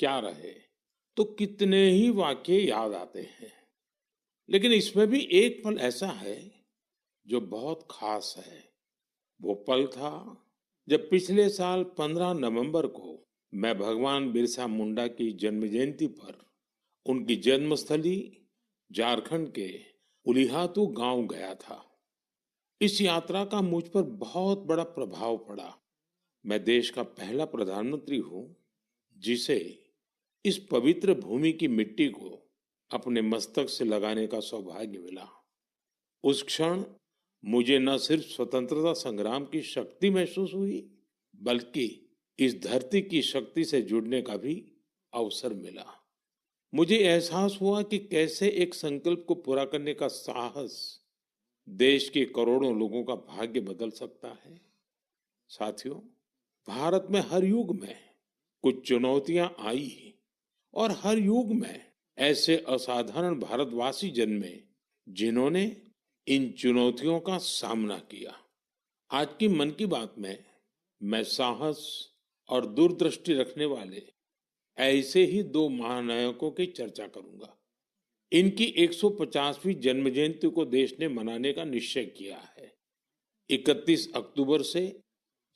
क्या रहे तो कितने ही वाक्य याद आते हैं, लेकिन इसमें भी एक पल ऐसा है जो बहुत खास है। वो पल था जब पिछले साल 15 नवंबर को मैं भगवान बिरसा मुंडा की जन्म जयंती पर उनकी जन्मस्थली झारखंड के उलिहातू गांव गया था। इस यात्रा का मुझ पर बहुत बड़ा प्रभाव पड़ा। मैं देश का पहला प्रधानमंत्री हूं जिसे इस पवित्र भूमि की मिट्टी को अपने मस्तक से लगाने का सौभाग्य मिला। उस क्षण मुझे न सिर्फ स्वतंत्रता संग्राम की शक्ति महसूस हुई, बल्कि इस धरती की शक्ति से जुड़ने का भी अवसर मिला। मुझे एहसास हुआ कि कैसे एक संकल्प को पूरा करने का साहस देश के करोड़ों लोगों का भाग्य बदल सकता है। साथियों, भारत में हर युग में कुछ चुनौतियां आई और हर युग में ऐसे असाधारण भारतवासी जन्मे जिन्होंने इन चुनौतियों का सामना किया। आज की मन की बात में मैं साहस और दूरदृष्टि रखने वाले ऐसे ही दो महानायकों की चर्चा करूंगा। इनकी 150वीं जन्म जयंती को देश ने मनाने का निश्चय किया है। 31 अक्टूबर से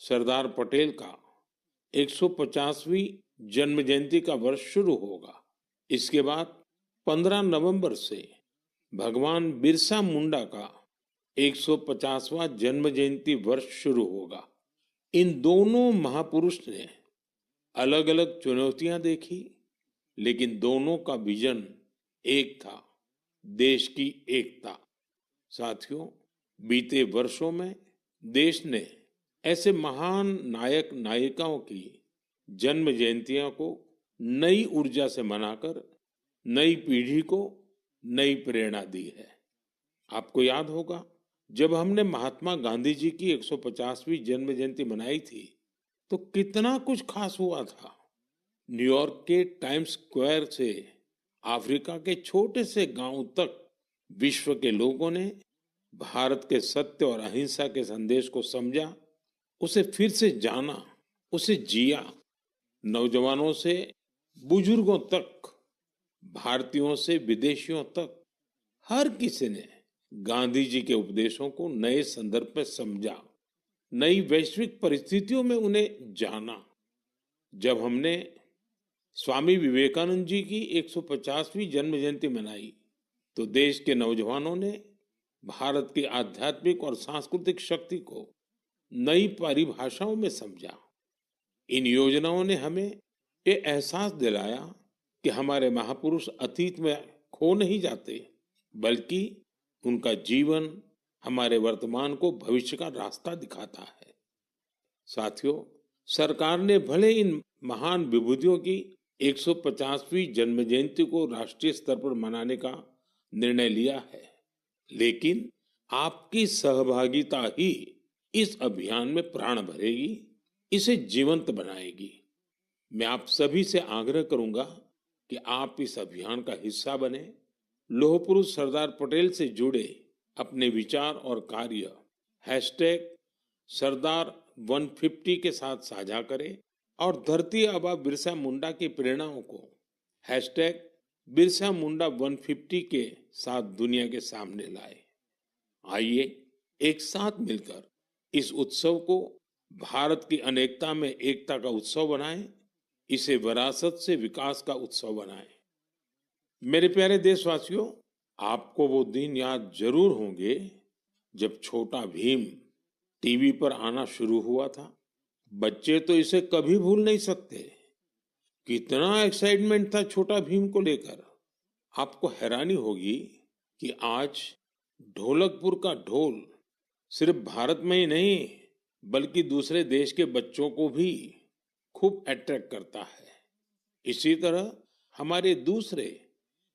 सरदार पटेल का 150वीं जन्म जयंती का वर्ष शुरू होगा। इसके बाद 15 नवंबर से भगवान बिरसा मुंडा का 150वां जन्म जयंती वर्ष शुरू होगा। इन दोनों महापुरुष ने अलग अलग चुनौतियां देखी, लेकिन दोनों का विजन एक था, देश की एकता। साथियों, बीते वर्षों में देश ने ऐसे महान नायक नायिकाओं की जन्म जयंतियों को नई ऊर्जा से मनाकर नई पीढ़ी को नई प्रेरणा दी है। आपको याद होगा, जब हमने महात्मा गांधी जी की 150वीं जन्म जयंती मनाई थी तो कितना कुछ खास हुआ था। न्यूयॉर्क के टाइम्स स्क्वायर से अफ्रीका के छोटे से गांव तक विश्व के लोगों ने भारत के सत्य और अहिंसा के संदेश को समझा, उसे फिर से जाना, उसे जिया। नौजवानों से बुजुर्गों तक, भारतीयों से विदेशियों तक, हर किसी ने गांधी जी के उपदेशों को नए संदर्भ में समझा, नई वैश्विक परिस्थितियों में उन्हें जाना। जब हमने स्वामी विवेकानंद जी की 150वीं जन्म जयंती मनाई तो देश के नौजवानों ने भारत की आध्यात्मिक और सांस्कृतिक शक्ति को नई परिभाषाओं में समझा। इन योजनाओं ने हमें ये एहसास दिलाया कि हमारे महापुरुष अतीत में खो नहीं जाते, बल्कि उनका जीवन हमारे वर्तमान को भविष्य का रास्ता दिखाता है। साथियों, सरकार ने भले इन महान विभूतियों की 150वीं जन्म जयंती को राष्ट्रीय स्तर पर मनाने का निर्णय लिया है, लेकिन आपकी सहभागिता ही इस अभियान में प्राण भरेगी, इसे जीवंत बनाएगी। मैं आप सभी से आग्रह करूंगा कि आप इस अभियान का हिस्सा बने। लौह पुरुष सरदार पटेल से जुड़े अपने विचार और कार्य हैशटैग सरदार 150 के साथ साझा करें और धरती आबा बिरसा मुंडा की प्रेरणाओं को हैशटैग बिरसा मुंडा 150 के साथ दुनिया के सामने लाए। आइए एक साथ मिलकर इस उत्सव को भारत की अनेकता में एकता का उत्सव बनाएं, इसे विरासत से विकास का उत्सव बनाएं। मेरे प्यारे देशवासियों, आपको वो दिन याद जरूर होंगे जब छोटा भीम टीवी पर आना शुरू हुआ था। बच्चे तो इसे कभी भूल नहीं सकते। कितना एक्साइटमेंट था छोटा भीम को लेकर। आपको हैरानी होगी कि आज ढोलकपुर का ढोल सिर्फ भारत में ही नहीं, बल्कि दूसरे देश के बच्चों को भी खूब अट्रैक्ट करता है। इसी तरह हमारे दूसरे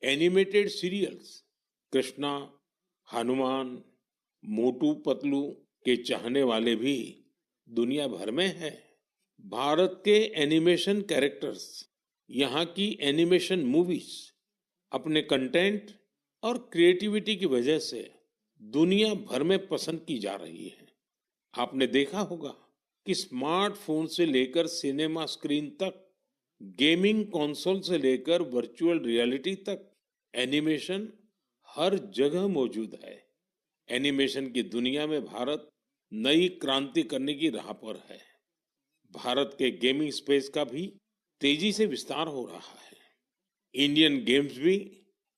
एनिमेटेड सीरियल्स कृष्णा, हनुमान, मोटू पतलू के चाहने वाले भी दुनिया भर में हैं। भारत के एनिमेशन कैरेक्टर्स, यहाँ की एनिमेशन मूवीज अपने कंटेंट और क्रिएटिविटी की वजह से दुनिया भर में पसंद की जा रही है। आपने देखा होगा कि स्मार्टफोन से लेकर सिनेमा स्क्रीन तक, गेमिंग कंसोल से लेकर वर्चुअल रियलिटी तक, एनिमेशन हर जगह मौजूद है। एनिमेशन की दुनिया में भारत नई क्रांति करने की राह पर है। भारत के गेमिंग स्पेस का भी तेजी से विस्तार हो रहा है। इंडियन गेम्स भी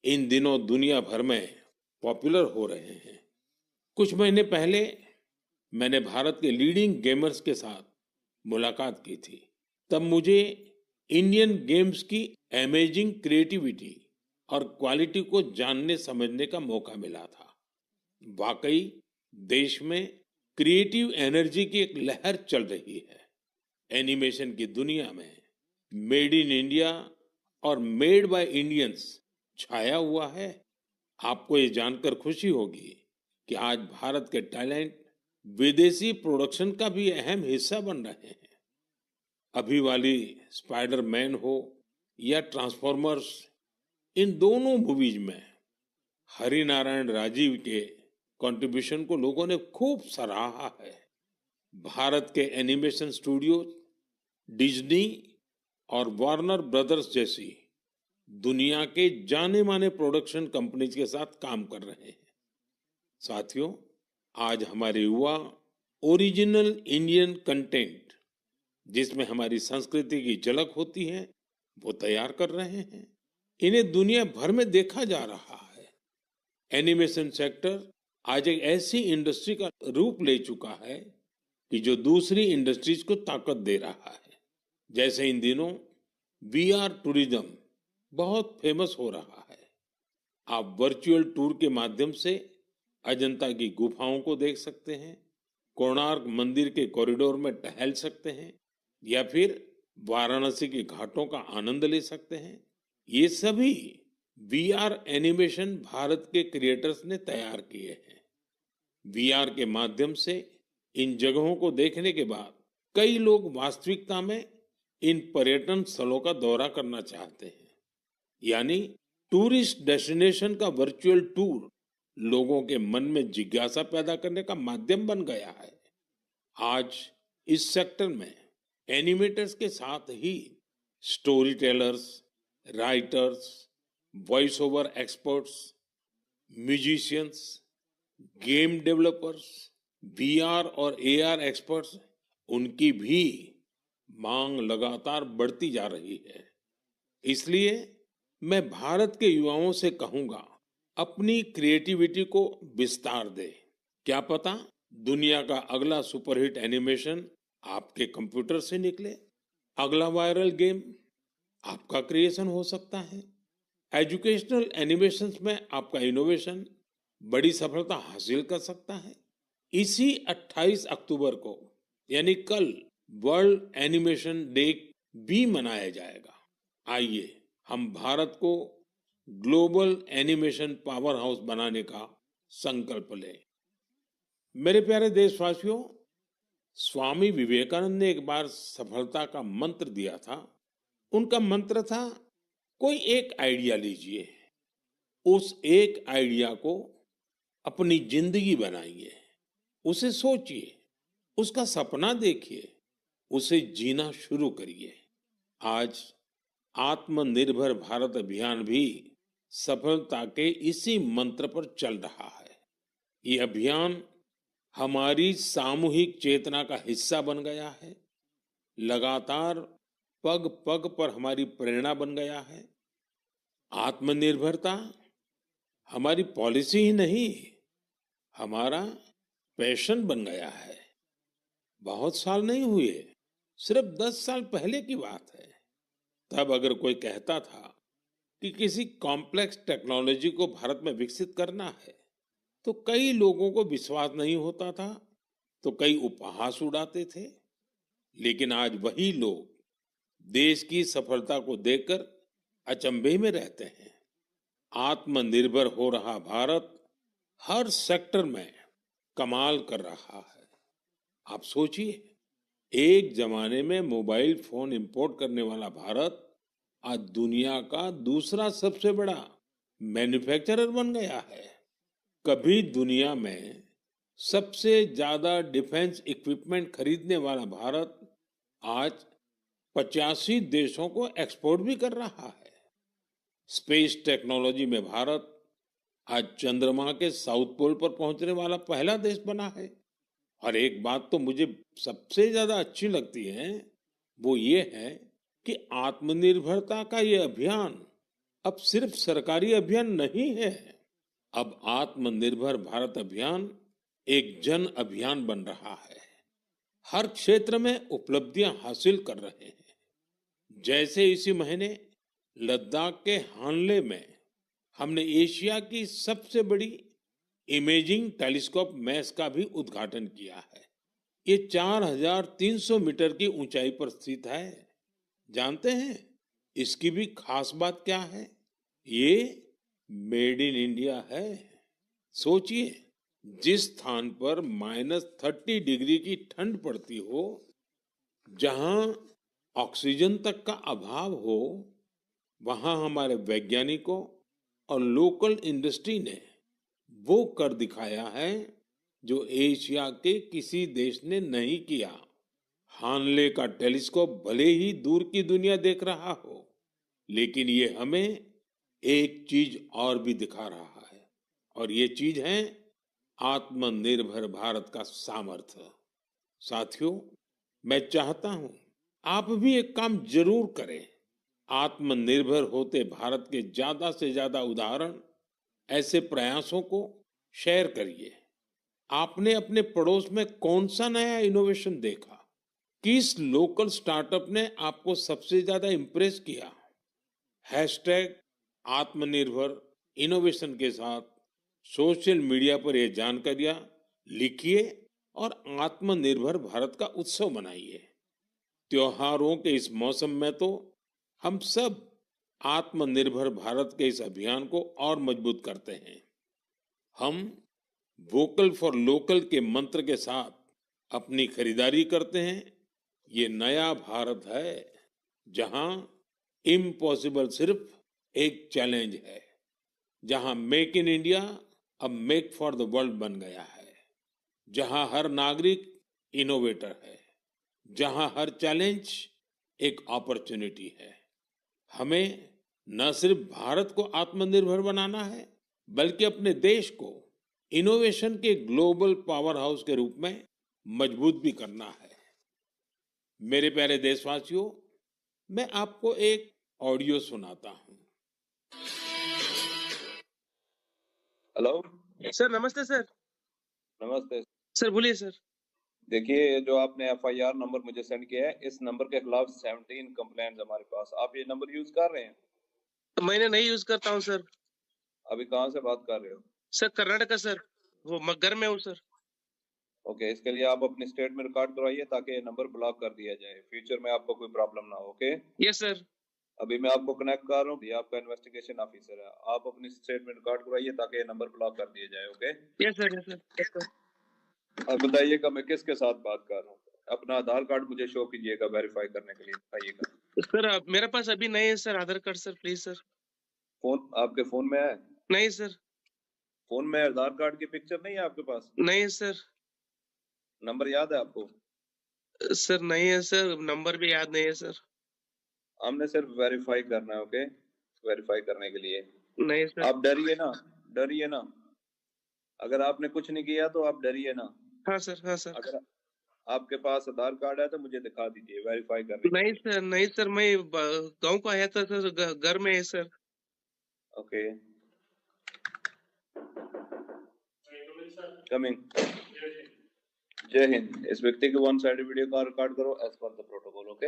इन दिनों दुनिया भर में पॉपुलर हो रहे हैं। कुछ महीने पहले मैंने भारत के लीडिंग गेमर्स के साथ मुलाकात की थी। तब मुझे इंडियन गेम्स की अमेजिंग क्रिएटिविटी और क्वालिटी को जानने समझने का मौका मिला था। वाकई देश में क्रिएटिव एनर्जी की एक लहर चल रही है। एनिमेशन की दुनिया में मेड इन इंडिया और मेड बाय इंडियंस छाया हुआ है। आपको ये जानकर खुशी होगी कि आज भारत के टैलेंट विदेशी प्रोडक्शन का भी अहम हिस्सा बन रहे हैं। अभी वाली स्पाइडरमैन हो या ट्रांसफॉर्मर्स, इन दोनों मूवीज में हरिनारायण राजीव के कंट्रीब्यूशन को लोगों ने खूब सराहा है। भारत के एनिमेशन स्टूडियो डिज्नी और वार्नर ब्रदर्स जैसी दुनिया के जाने माने प्रोडक्शन कंपनीज के साथ काम कर रहे हैं। साथियों, आज हमारे युवा ओरिजिनल इंडियन कंटेंट, जिसमें हमारी संस्कृति की झलक होती है, वो तैयार कर रहे हैं। इन्हें दुनिया भर में देखा जा रहा है। एनिमेशन सेक्टर आज एक ऐसी इंडस्ट्री का रूप ले चुका है कि जो दूसरी इंडस्ट्रीज को ताकत दे रहा है। जैसे इन दिनों वीआर टूरिज्म बहुत फेमस हो रहा है। आप वर्चुअल टूर के माध्यम से अजंता की गुफाओं को देख सकते हैं, कोणार्क मंदिर के कॉरिडोर में टहल सकते हैं या फिर वाराणसी के घाटों का आनंद ले सकते हैं। ये सभी वीआर एनिमेशन भारत के क्रिएटर्स ने तैयार किए हैं। वीआर के माध्यम से इन जगहों को देखने के बाद कई लोग वास्तविकता में इन पर्यटन स्थलों का दौरा करना चाहते हैं। यानी टूरिस्ट डेस्टिनेशन का वर्चुअल टूर लोगों के मन में जिज्ञासा पैदा करने का माध्यम बन गया है। आज इस सेक्टर में एनिमेटर्स के साथ ही story tellers, writers, voice over experts, musicians, game developers, VR और एआर एक्सपर्ट्स, उनकी भी मांग लगातार बढ़ती जा रही है। इसलिए मैं भारत के युवाओं से कहूंगा, अपनी क्रिएटिविटी को विस्तार दे। क्या पता दुनिया का अगला सुपरहिट एनिमेशन आपके कंप्यूटर से निकले। अगला वायरल गेम आपका क्रिएशन हो सकता है। एजुकेशनल एनिमेशंस में आपका इनोवेशन बड़ी सफलता हासिल कर सकता है। इसी 28 अक्टूबर को यानी कल वर्ल्ड एनिमेशन डे भी मनाया जाएगा। आइए हम भारत को ग्लोबल एनिमेशन पावर हाउस बनाने का संकल्प लें। मेरे प्यारे देशवासियों, स्वामी विवेकानंद ने एक बार सफलता का मंत्र दिया था। उनका मंत्र था, कोई एक आइडिया लीजिए, उस एक आइडिया को अपनी जिंदगी बनाइए, उसे सोचिए, उसका सपना देखिए, उसे जीना शुरू करिए। आज आत्मनिर्भर भारत अभियान भी सफलता के इसी मंत्र पर चल रहा है। ये अभियान हमारी सामूहिक चेतना का हिस्सा बन गया है, लगातार पग पग पर हमारी प्रेरणा बन गया है। आत्मनिर्भरता हमारी पॉलिसी ही नहीं, हमारा पैशन बन गया है। बहुत साल नहीं हुए, सिर्फ 10 साल पहले की बात है। तब अगर कोई कहता था कि किसी कॉम्प्लेक्स टेक्नोलॉजी को भारत में विकसित करना है, तो कई लोगों को विश्वास नहीं होता था, तो कई उपहास उड़ाते थे। लेकिन आज वही लोग देश की सफलता को देखकर अचंभे में रहते हैं। आत्मनिर्भर हो रहा भारत हर सेक्टर में कमाल कर रहा है। आप सोचिए, एक जमाने में मोबाइल फोन इंपोर्ट करने वाला भारत आज दुनिया का दूसरा सबसे बड़ा मैन्युफैक्चरर बन गया है। कभी दुनिया में सबसे ज्यादा डिफेंस इक्विपमेंट खरीदने वाला भारत आज 85 देशों को एक्सपोर्ट भी कर रहा है। स्पेस टेक्नोलॉजी में भारत आज चंद्रमा के साउथ पोल पर पहुंचने वाला पहला देश बना है। और एक बात तो मुझे सबसे ज्यादा अच्छी लगती है, वो ये है कि आत्मनिर्भरता का ये अभियान अब सिर्फ सरकारी अभियान नहीं है। अब आत्मनिर्भर भारत अभियान एक जन अभियान बन रहा है। हर क्षेत्र में उपलब्धियां हासिल कर रहे हैं। जैसे इसी महीने लद्दाख के हानले में हमने एशिया की सबसे बड़ी इमेजिंग टेलीस्कोप मैस का भी उद्घाटन किया है। ये 4,300 मीटर की ऊंचाई पर स्थित है। जानते हैं इसकी भी खास बात क्या है? ये मेड इन इंडिया है। सोचिए, जिस स्थान पर -30 डिग्री की ठंड पड़ती हो, जहां ऑक्सीजन तक का अभाव हो, वहां हमारे वैज्ञानिकों और लोकल इंडस्ट्री ने वो कर दिखाया है जो एशिया के किसी देश ने नहीं किया। हानले का टेलीस्कोप भले ही दूर की दुनिया देख रहा हो, लेकिन ये हमें एक चीज और भी दिखा रहा है, और ये चीज है आत्मनिर्भर भारत का सामर्थ्य। साथियों, मैं चाहता हूं आप भी एक काम जरूर करें। आत्मनिर्भर होते भारत के ज्यादा से ज्यादा उदाहरण, ऐसे प्रयासों को शेयर करिए। आपने अपने पड़ोस में कौन सा नया इनोवेशन देखा? किस लोकल स्टार्टअप ने आपको सबसे ज्यादा इंप्रेस किया? हैशटैग आत्मनिर्भर इनोवेशन के साथ सोशल मीडिया पर यह जानकारियां लिखिए और आत्मनिर्भर भारत का उत्सव मनाइए। त्योहारों के इस मौसम में तो हम सब आत्मनिर्भर भारत के इस अभियान को और मजबूत करते हैं। हम वोकल फॉर लोकल के मंत्र के साथ अपनी खरीदारी करते हैं। ये नया भारत है जहां इम्पॉसिबल सिर्फ एक चैलेंज है, जहां मेक इन इंडिया अब मेक फॉर द वर्ल्ड बन गया है, जहां हर नागरिक इनोवेटर है, जहां हर चैलेंज एक अपॉर्चुनिटी है। हमें न सिर्फ भारत को आत्मनिर्भर बनाना है, बल्कि अपने देश को इनोवेशन के ग्लोबल पावर हाउस के रूप में मजबूत भी करना है। मेरे प्यारे देशवासियों, मैं आपको एक ऑडियो सुनाता हूं। हेलो सर नमस्ते सर। नमस्ते सर बोलिए सर। देखिए, ये जो आपने एफआईआर नंबर मुझे सेंड किया है, इस नंबर के खिलाफ 17 कंप्लेंट्स हमारे पास। आप ये नंबर यूज कर रहे हैं? मैंने नहीं यूज करता हूँ सर। अभी कहाँ से बात कर रहे हो? सर कर्नाटका सर, वो मगर में हूँ सर। ओके, इसके लिए आप अपनी स्टेट में रिकॉर्ड करवाइए ताकि ये नंबर ब्लॉक कर दिया जाए, फ्यूचर में आपको कोई प्रॉब्लम ना हो। Okay, yes sir. अभी मैं आपको कनेक्ट कर रहा हूँ, ये आपका इन्वेस्टिगेशन ऑफिसर है। आप अपनी स्टेट में रिकॉर्ड करवाइए ताकि ये नंबर ब्लॉक कर दिया जाए। Okay, yes sir, yes sir, yes sir. अब बताइएगा मैं किसके साथ बात कर रहा हूँ। अपना आधार कार्ड मुझे शो कीजिएगा वेरीफाई करने के लिए, बताइएगा। सर मेरे पास अभी नहीं है sir Aadhaar card sir, please sir. Phone आपके फोन में है? नहीं सर। फोन में आधार कार्ड की पिक्चर नहीं है आपके पास? नहीं है सर। नंबर याद है आपको? सर नहीं है सर, नंबर भी याद नहीं है सर। हमने सिर्फ वेरीफाई करना है। ओके, वेरीफाई करने के लिए नहीं सर। आप डरिए ना, डरिए ना। अगर आपने कुछ नहीं किया तो आप डरिए ना। हाँ सर, हाँ सर। अगर आपके पास आधार कार्ड है तो मुझे दिखा दीजिए वेरीफाई करने नहीं के लिए। सर, नहीं सर, मैं गांव को आया था सर, घर में है सर। Okay, coming. जय हिंद। इस व्यक्ति के वन साइड वीडियो का रिकॉर्ड करो as per the protocol. Okay,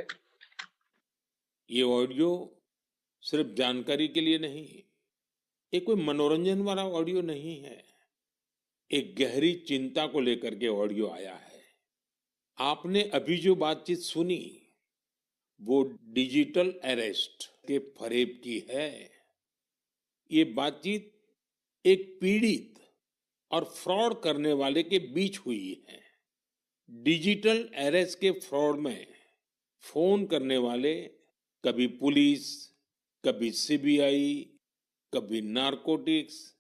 ये ऑडियो सिर्फ जानकारी के लिए नहीं, ये कोई मनोरंजन वाला ऑडियो नहीं है। एक गहरी चिंता को लेकर के ऑडियो आया है। आपने अभी जो बातचीत सुनी, वो डिजिटल अरेस्ट के फरेब की है। ये बातचीत एक पीड़ित और फ्रॉड करने वाले के बीच हुई है, डिजिटल अरेस्ट के फ्रॉड में फोन करने वाले कभी पुलिस, कभी सीबीआई, कभी नारकोटिक्स,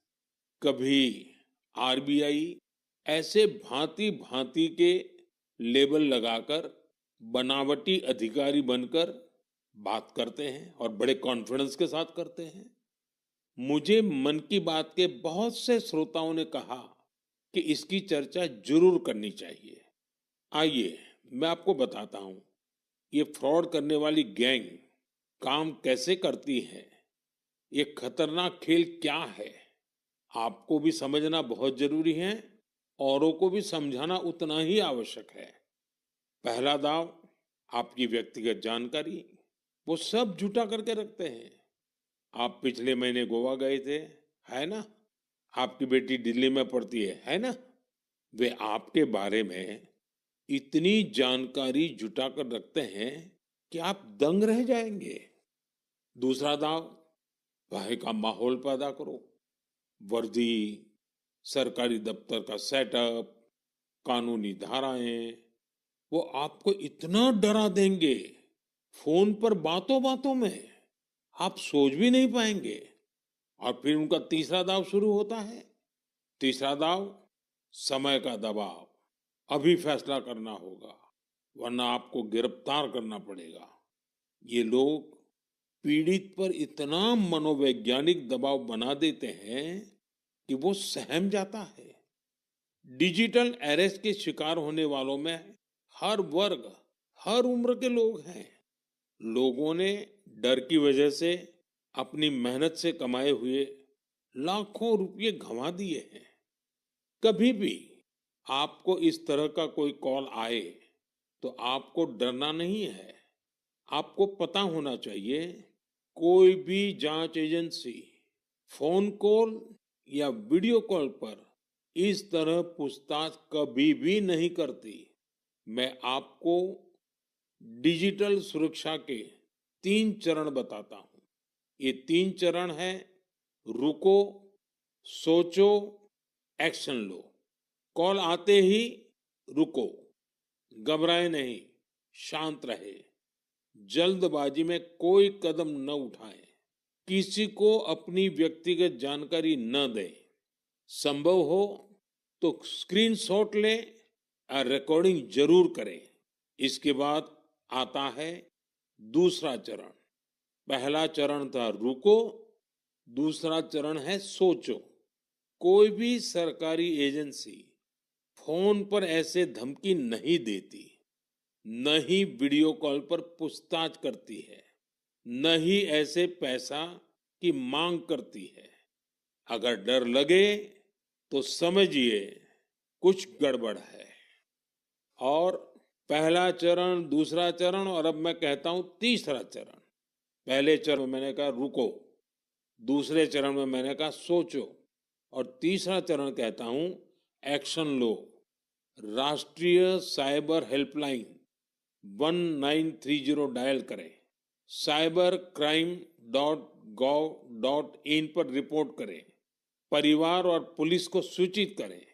कभी आरबीआई, ऐसे भांति भांति के लेबल लगाकर बनावटी अधिकारी बनकर बात करते हैं और बड़े कॉन्फिडेंस के साथ करते हैं। मुझे मन की बात के बहुत से श्रोताओं ने कहा कि इसकी चर्चा जरूर करनी चाहिए। आइए मैं आपको बताता हूं ये फ्रॉड करने वाली गैंग काम कैसे करती है, ये खतरनाक खेल क्या है। आपको भी समझना बहुत जरूरी है, औरों को भी समझाना उतना ही आवश्यक है। पहला दांव, आपकी व्यक्तिगत जानकारी वो सब जुटा करके रखते हैं। आप पिछले महीने गोवा गए थे, है ना? आपकी बेटी दिल्ली में पढ़ती है ना? वे आपके बारे में इतनी जानकारी जुटा कर रखते हैं कि आप दंग रह जाएंगे। दूसरा दांव, भय का माहौल पैदा करो। वर्दी, सरकारी दफ्तर का सेटअप, कानूनी धाराएं, वो आपको इतना डरा देंगे फोन पर बातों बातों में आप सोच भी नहीं पाएंगे। और फिर उनका तीसरा दांव शुरू होता है। तीसरा दांव, समय का दबाव। अभी फैसला करना होगा वरना आपको गिरफ्तार करना पड़ेगा। ये लोग पीड़ित पर इतना मनोवैज्ञानिक दबाव बना देते हैं कि वो सहम जाता है। डिजिटल अरेस्ट के शिकार होने वालों में हर वर्ग, हर उम्र के लोग हैं। लोगों ने डर की वजह से अपनी मेहनत से कमाए हुए लाखों रुपए गंवा दिए हैं। कभी भी आपको इस तरह का कोई कॉल आए तो आपको डरना नहीं है। आपको पता होना चाहिए कोई भी जांच एजेंसी फोन कॉल या वीडियो कॉल पर इस तरह पूछताछ कभी भी नहीं करती। मैं आपको डिजिटल सुरक्षा के 3 चरण बताता हूं। ये 3 चरण है: रुको, सोचो, एक्शन लो। कॉल आते ही रुको, घबराए नहीं, शांत रहे, जल्दबाजी में कोई कदम न उठाएं, किसी को अपनी व्यक्तिगत जानकारी न दें। संभव हो तो स्क्रीनशॉट लें और रिकॉर्डिंग जरूर करें। इसके बाद आता है दूसरा चरण। पहला चरण था रुको, दूसरा चरण है सोचो। कोई भी सरकारी एजेंसी फोन पर ऐसे धमकी नहीं देती, न ही वीडियो कॉल पर पूछताछ करती है, न ही ऐसे पैसा की मांग करती है। अगर डर लगे तो समझिए कुछ गड़बड़ है। और पहला चरण, दूसरा चरण और अब मैं कहता हूं तीसरा चरण। पहले चरण में मैंने कहा रुको, दूसरे चरण में मैंने कहा सोचो और तीसरा चरण कहता हूं एक्शन लो। राष्ट्रीय साइबर हेल्पलाइन 1930 डायल करें। cybercrime.gov.in पर रिपोर्ट करें। परिवार और पुलिस को सूचित करें।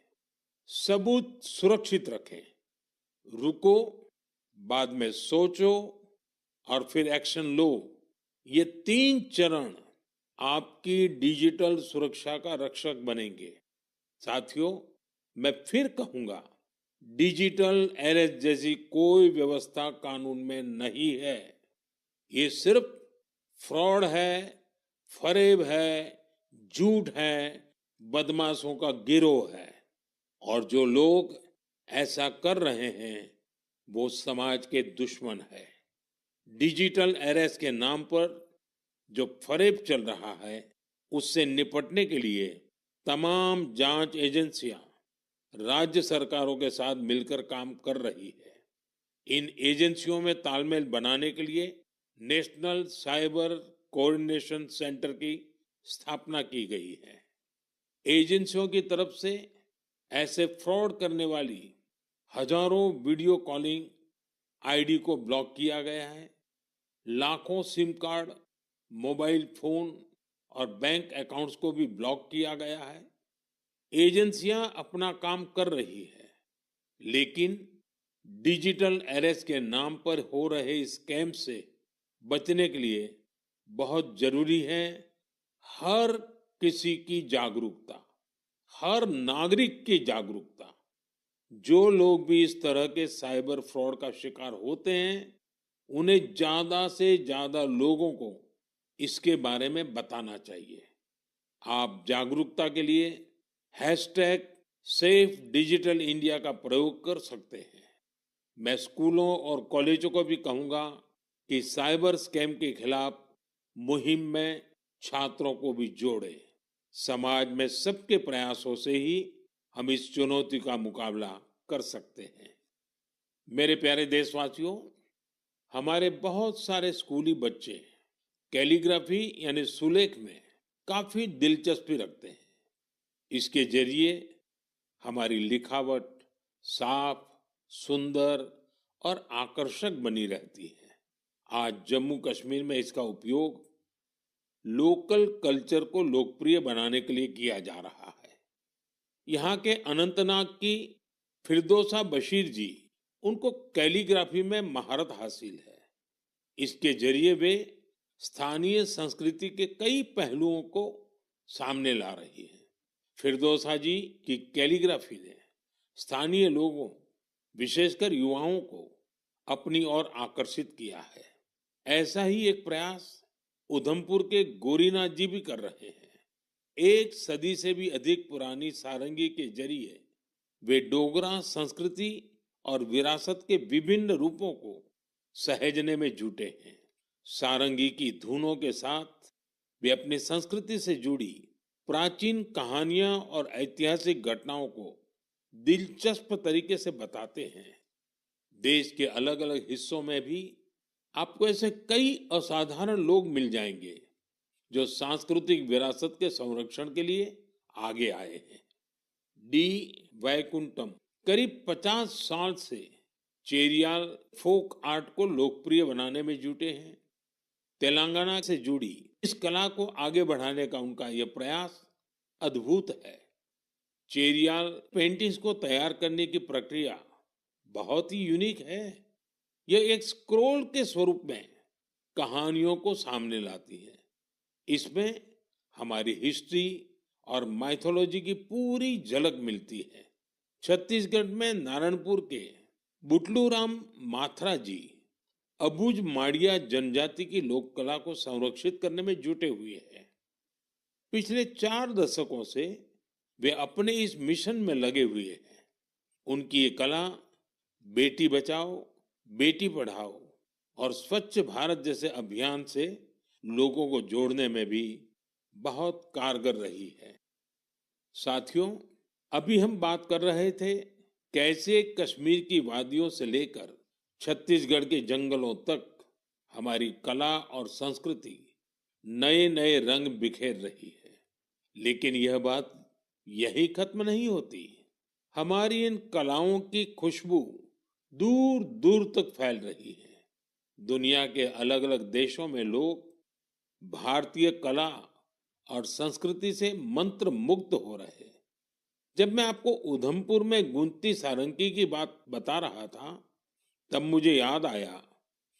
सबूत सुरक्षित रखें। रुको, बाद में सोचो और फिर एक्शन लो। ये 3 चरण आपकी डिजिटल सुरक्षा का रक्षक बनेंगे। साथियों, मैं फिर कहूंगा, डिजिटल अरेस्ट जैसी कोई व्यवस्था कानून में नहीं है। ये सिर्फ फ्रॉड है, फरेब है, झूठ है, बदमाशों का गिरोह है। और जो लोग ऐसा कर रहे हैं वो समाज के दुश्मन है। डिजिटल अरेस्ट के नाम पर जो फरेब चल रहा है उससे निपटने के लिए तमाम जांच एजेंसियां राज्य सरकारों के साथ मिलकर काम कर रही है। इन एजेंसियों में तालमेल बनाने के लिए नेशनल साइबर कोऑर्डिनेशन सेंटर की स्थापना की गई है। एजेंसियों की तरफ से ऐसे फ्रॉड करने वाली हजारों वीडियो कॉलिंग आईडी को ब्लॉक किया गया है। लाखों सिम कार्ड, मोबाइल फोन और बैंक अकाउंट्स को भी ब्लॉक किया गया है। एजेंसियां अपना काम कर रही है, लेकिन डिजिटल अरेस्ट के नाम पर हो रहे स्कैम से बचने के लिए बहुत जरूरी है हर किसी की जागरूकता, हर नागरिक की जागरूकता। जो लोग भी इस तरह के साइबर फ्रॉड का शिकार होते हैं, उन्हें ज्यादा से ज्यादा लोगों को इसके बारे में बताना चाहिए। आप जागरूकता के लिए हैशटैग सेफ डिजिटल इंडिया का प्रयोग कर सकते हैं। मैं स्कूलों और कॉलेजों को भी कहूंगा कि साइबर स्कैम के खिलाफ मुहिम में छात्रों को भी जोड़े। समाज में सबके प्रयासों से ही हम इस चुनौती का मुकाबला कर सकते हैं। मेरे प्यारे देशवासियों, हमारे बहुत सारे स्कूली बच्चे कैलीग्राफी यानी सुलेख में काफी दिलचस्पी रखते हैं। इसके जरिए हमारी लिखावट साफ, सुंदर और आकर्षक बनी रहती है। आज जम्मू कश्मीर में इसका उपयोग लोकल कल्चर को लोकप्रिय बनाने के लिए किया जा रहा है। यहाँ के अनंतनाग की फिरदौसा बशीर जी, उनको कैलीग्राफी में महारत हासिल है। इसके जरिए वे स्थानीय संस्कृति के कई पहलुओं को सामने ला रही हैं। फिरदौसा जी की कैलीग्राफी ने स्थानीय लोगों, विशेषकर युवाओं को अपनी ओर आकर्षित किया है। ऐसा ही एक प्रयास उधमपुर के गोरीनाथ जी भी कर रहे हैं। एक सदी से भी अधिक पुरानी सारंगी के जरिए वे डोगरा संस्कृति और विरासत के विभिन्न रूपों को सहेजने में जुटे हैं। सारंगी की धुनों के साथ वे अपनी संस्कृति से जुड़ी प्राचीन कहानियां और ऐतिहासिक घटनाओं को दिलचस्प तरीके से बताते हैं। देश के अलग अलग हिस्सों में भी आपको ऐसे कई असाधारण लोग मिल जाएंगे जो सांस्कृतिक विरासत के संरक्षण के लिए आगे आए हैं। डी वैकुंठम करीब 50 साल से चेरियाल फोक आर्ट को लोकप्रिय बनाने में जुटे हैं। तेलंगाना से जुड़ी इस कला को आगे बढ़ाने का उनका यह प्रयास अद्भुत है। चेरियाल पेंटिंग्स को तैयार करने की प्रक्रिया बहुत ही यूनिक है। यह एक स्क्रोल के स्वरूप में कहानियों को सामने लाती है। इसमें हमारी हिस्ट्री और माइथोलॉजी की पूरी झलक मिलती है। छत्तीसगढ़ में नारायणपुर के बुटलूराम माथरा जी अबुझ माड़िया जनजाति की लोक कला को संरक्षित करने में जुटे हुए हैं। पिछले 4 दशकों से वे अपने इस मिशन में लगे हुए हैं। उनकी ये कला बेटी बचाओ, बेटी पढ़ाओ और स्वच्छ भारत जैसे अभियान से लोगों को जोड़ने में भी बहुत कारगर रही है। साथियों, अभी हम बात कर रहे थे कैसे कश्मीर की वादियों से लेकर छत्तीसगढ़ के जंगलों तक हमारी कला और संस्कृति नए नए रंग बिखेर रही है। लेकिन यह बात यही खत्म नहीं होती। हमारी इन कलाओं की खुशबू दूर दूर तक फैल रही है। दुनिया के अलग अलग देशों में लोग भारतीय कला और संस्कृति से मंत्र मुग्ध हो रहे हैं। जब मैं आपको उधमपुर में गूंजती सारंगी की बात बता रहा था, तब मुझे याद आया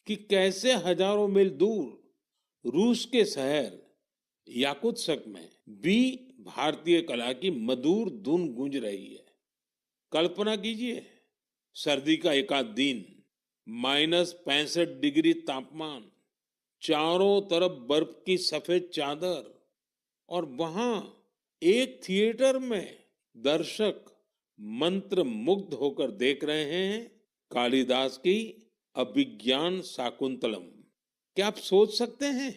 कि कैसे हजारों मील दूर रूस के शहर याकुत्स्क में भी भारतीय कला की मधुर धुन गूंज रही है। कल्पना कीजिए, सर्दी का एकाध दिन, -65 डिग्री तापमान, चारों तरफ बर्फ की सफेद चादर और वहां एक थिएटर में दर्शक मंत्र मुग्ध होकर देख रहे हैं कालिदास की अभिज्ञान शाकुंतलम। क्या आप सोच सकते हैं,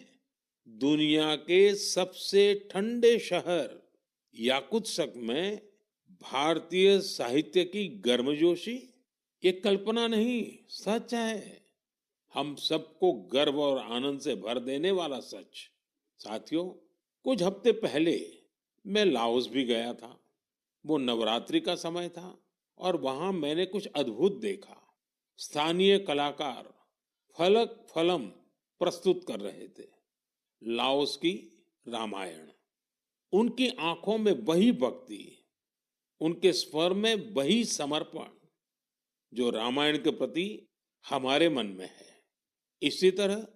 दुनिया के सबसे ठंडे शहर याकुत्स्क में भारतीय साहित्य की गर्मजोशी? ये कल्पना नहीं, सच है। हम सबको गर्व और आनंद से भर देने वाला सच। साथियों, कुछ हफ्ते पहले मैं लाओस भी गया था। वो नवरात्रि का समय था और वहां मैंने कुछ अद्भुत देखा। स्थानीय कलाकार फलक फलम प्रस्तुत कर रहे थे, लाओस की रामायण। उनकी आंखों में वही भक्ति, उनके स्वर में वही समर्पण जो रामायण के प्रति हमारे मन में है। इसी तरह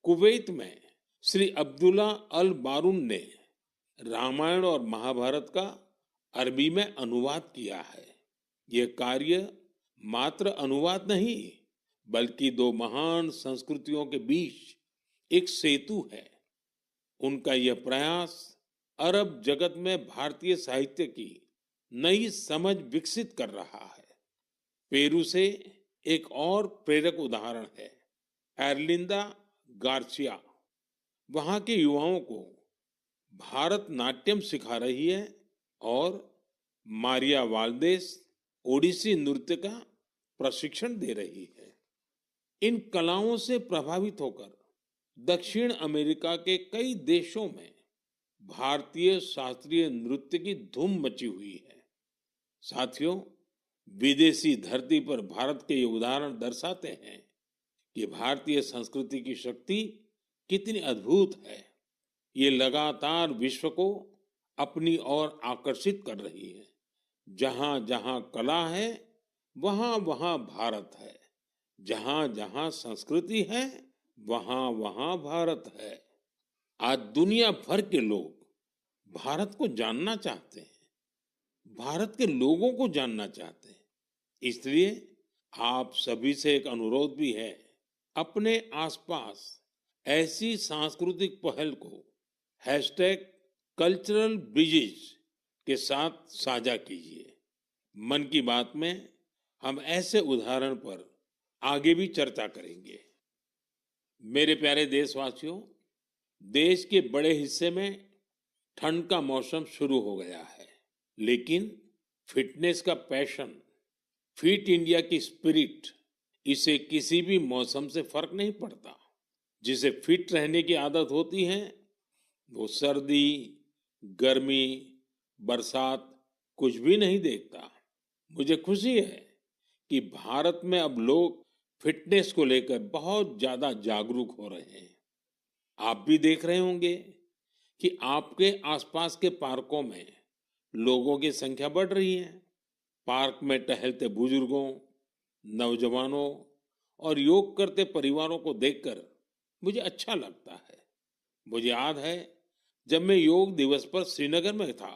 कुवैत में श्री अब्दुल्ला अल बारून ने रामायण और महाभारत का अरबी में अनुवाद किया है। ये कार्य मात्र अनुवाद नहीं, बल्कि दो महान संस्कृतियों के बीच एक सेतु है। उनका यह प्रयास अरब जगत में भारतीय साहित्य की नई समझ विकसित कर रहा है। पेरू से एक और प्रेरक उदाहरण है एर्लिंदा गार्सिया। वहां के युवाओं को भारत नाट्यम सिखा रही है और मारिया वाल्देस ओडिसी नृत्य का प्रशिक्षण दे रही है। इन कलाओं से प्रभावित होकर दक्षिण अमेरिका के कई देशों में भारतीय शास्त्रीय नृत्य की धूम मची हुई है। साथियों, विदेशी धरती पर भारत के ये उदाहरण दर्शाते हैं कि भारतीय संस्कृति की शक्ति कितनी अद्भुत है। ये लगातार विश्व को अपनी ओर आकर्षित कर रही है। जहां जहां कला है, वहां वहां भारत है। जहां जहां संस्कृति है, वहां वहां भारत है। आज दुनिया भर के लोग भारत को जानना चाहते हैं, भारत के लोगों को जानना चाहते हैं। इसलिए आप सभी से एक अनुरोध भी है, अपने आसपास ऐसी सांस्कृतिक पहल को #कल्चरल ब्रिजेस के साथ साझा कीजिए। मन की बात में हम ऐसे उदाहरण पर आगे भी चर्चा करेंगे। मेरे प्यारे देशवासियों, देश के बड़े हिस्से में ठंड का मौसम शुरू हो गया है, लेकिन फिटनेस का पैशन, फिट इंडिया की स्पिरिट, इसे किसी भी मौसम से फर्क नहीं पड़ता। जिसे फिट रहने की आदत होती है, वो सर्दी, गर्मी, बरसात कुछ भी नहीं देखता। मुझे खुशी है कि भारत में अब लोग फिटनेस को लेकर बहुत ज्यादा जागरूक हो रहे हैं। आप भी देख रहे होंगे कि आपके आसपास के पार्कों में लोगों की संख्या बढ़ रही है। पार्क में टहलते बुजुर्गों, नौजवानों और योग करते परिवारों को देखकर मुझे अच्छा लगता है। मुझे याद है जब मैं योग दिवस पर श्रीनगर में था,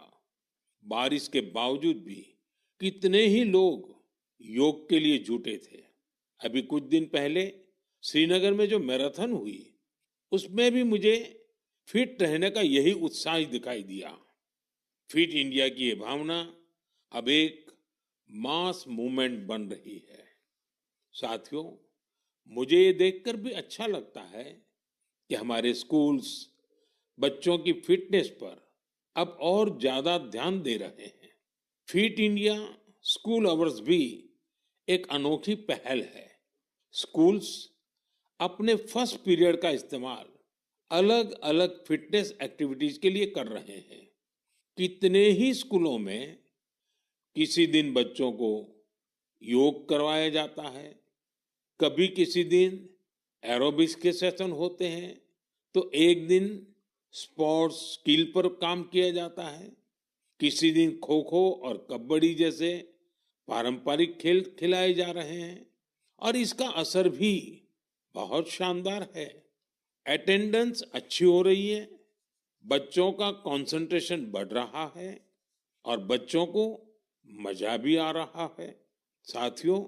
बारिश के बावजूद भी कितने ही लोग योग के लिए जुटे थे। अभी कुछ दिन पहले श्रीनगर में जो मैराथन हुई, उसमें भी मुझे फिट रहने का यही उत्साह दिखाई दिया। फिट इंडिया की ये भावना अब एक मास मूवमेंट बन रही है। साथियों, मुझे ये देखकर भी अच्छा लगता है कि हमारे स्कूल्स बच्चों की फिटनेस पर अब और ज्यादा ध्यान दे रहे हैं। फिट इंडिया स्कूल आवर्स भी एक अनोखी पहल है। स्कूल्स अपने फर्स्ट पीरियड का इस्तेमाल अलग अलग फिटनेस एक्टिविटीज के लिए कर रहे हैं। कितने ही स्कूलों में किसी दिन बच्चों को योग करवाया जाता है, कभी किसी दिन एरोबिक्स के सेशन होते हैं, तो एक दिन स्पोर्ट्स स्किल पर काम किया जाता है। किसी दिन खो खो और कबड्डी जैसे पारंपरिक खेल खिलाए जा रहे हैं और इसका असर भी बहुत शानदार है। अटेंडेंस अच्छी हो रही है, बच्चों का कंसंट्रेशन बढ़ रहा है और बच्चों को मजा भी आ रहा है। साथियों,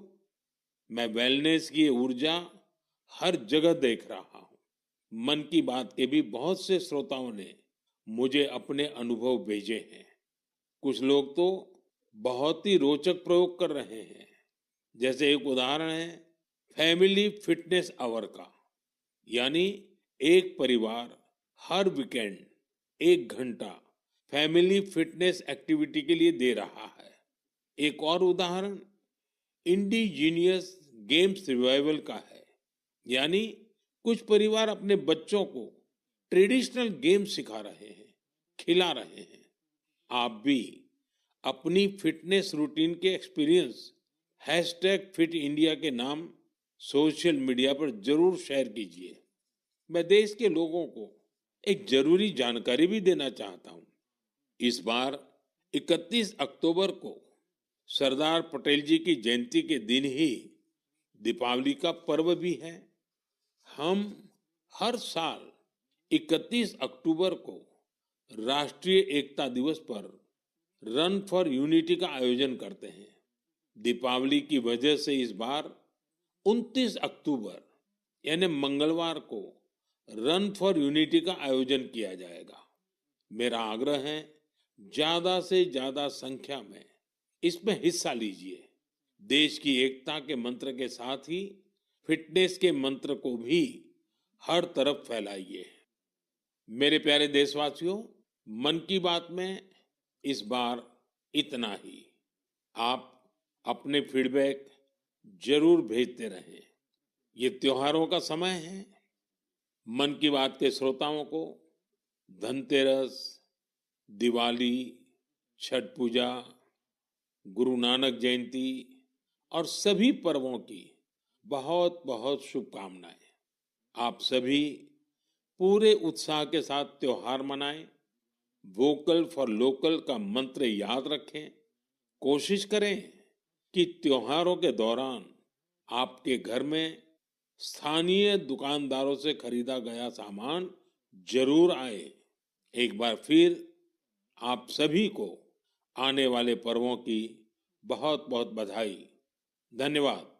मैं वेलनेस की ऊर्जा हर जगह देख रहा हूँ। मन की बात के भी बहुत से श्रोताओं ने मुझे अपने अनुभव भेजे हैं। कुछ लोग तो बहुत ही रोचक प्रयोग कर रहे हैं। जैसे एक उदाहरण है फैमिली फिटनेस आवर का, यानी एक परिवार हर वीकेंड 1 घंटा फैमिली फिटनेस एक्टिविटी के लिए दे रहा है। एक और उदाहरण इंडिजीनियस गेम्स रिवाइवल का है, यानी कुछ परिवार अपने बच्चों को ट्रेडिशनल गेम सिखा रहे हैं, खिला रहे हैं। आप भी अपनी फिटनेस रूटीन के एक्सपीरियंस #फिट इंडिया के नाम सोशल मीडिया पर जरूर शेयर कीजिए। मैं देश के लोगों को एक जरूरी जानकारी भी देना चाहता हूं। इस बार 31 अक्टूबर को सरदार पटेल जी की जयंती के दिन ही दीपावली का पर्व भी है। हम हर साल 31 अक्टूबर को राष्ट्रीय एकता दिवस पर रन फॉर यूनिटी का आयोजन करते हैं। दीपावली की वजह से इस बार 29 अक्टूबर यानी मंगलवार को रन फॉर यूनिटी का आयोजन किया जाएगा। मेरा आग्रह है, ज्यादा से ज्यादा संख्या में इसमें हिस्सा लीजिए। देश की एकता के मंत्र के साथ ही फिटनेस के मंत्र को भी हर तरफ फैलाइए। मेरे प्यारे देशवासियों, मन की बात में इस बार इतना ही। आप अपने फीडबैक जरूर भेजते रहें। ये त्योहारों का समय है। मन की बात के श्रोताओं को धनतेरस, दिवाली, छठ पूजा, गुरु नानक जयंती और सभी पर्वों की बहुत बहुत शुभकामनाएं। आप सभी पूरे उत्साह के साथ त्योहार मनाएं। वोकल फॉर लोकल का मंत्र याद रखें। कोशिश करें कि त्योहारों के दौरान आपके घर में स्थानीय दुकानदारों से खरीदा गया सामान जरूर आए। एक बार फिर आप सभी को आने वाले पर्वों की बहुत बहुत बधाई। धन्यवाद।